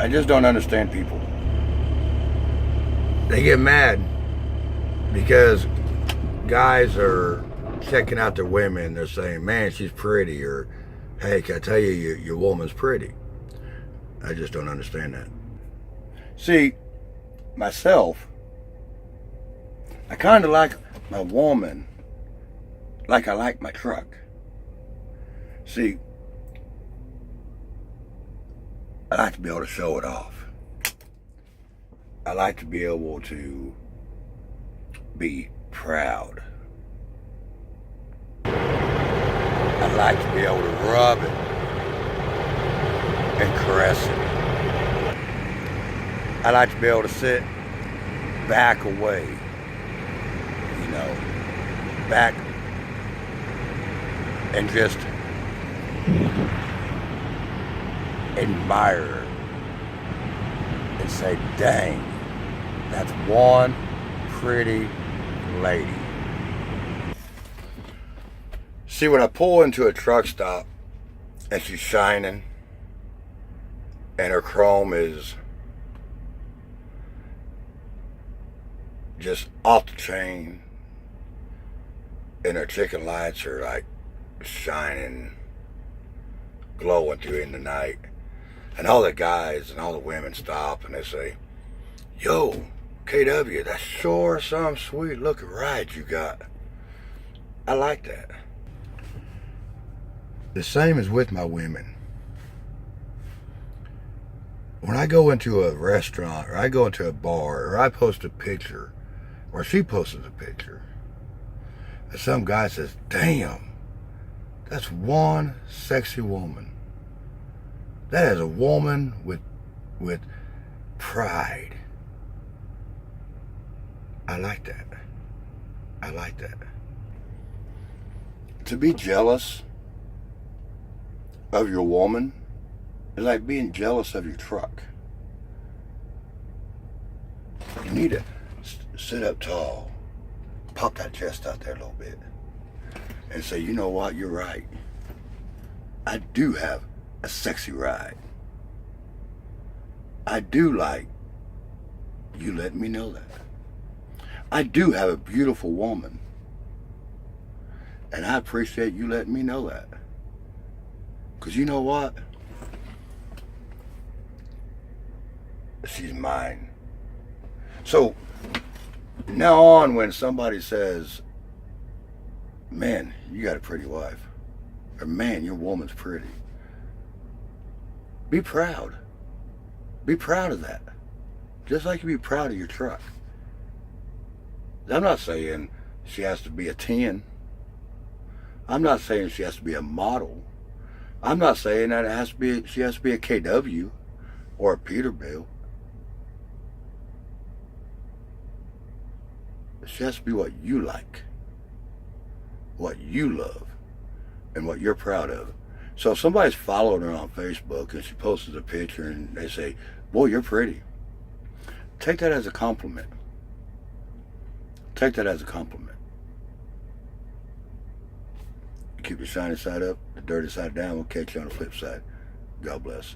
I just don't understand people. They get mad because guys are checking out their women. They're saying, man, she's pretty, or hey, can I tell you, your woman's pretty. I just don't understand that. See, myself, I kind of like my woman like I like my truck. See, I like to be able to show it off. I like to be able to be proud. I like to be able to rub it and caress it. I like to be able to sit back away, back and just admire her and say, dang, that's one pretty lady. See, when I pull into a truck stop and she's shining and her chrome is just off the chain and her chicken lights are like shining, glowing through in the night, and all the guys and all the women stop and they say, yo, KW, that's sure some sweet looking ride you got. I like that. The same is with my women. When I go into a restaurant or I go into a bar or I post a picture or she posts a picture and some guy says, damn, that's one sexy woman. That is a woman with pride. I like that. I like that. To be jealous of your woman is like being jealous of your truck. You need to sit up tall, pop that chest out there a little bit, and say, you know what, you're right. I do have a sexy ride. I do like you letting me know that. I do have a beautiful woman. And I appreciate you letting me know that. Because you know what? She's mine. So, now on, when somebody says, man, you got a pretty wife, or man, your woman's pretty, be proud. Be proud of that. Just like you be proud of your truck. I'm not saying she has to be a 10. I'm not saying she has to be a model. I'm not saying that she has to be a KW or a Peterbilt. She has to be what you like, what you love, and what you're proud of. So if somebody's following her on Facebook and she posts a picture and they say, boy, you're pretty, take that as a compliment. Take that as a compliment. Keep the shiny side up, the dirty side down. We'll catch you on the flip side. God bless.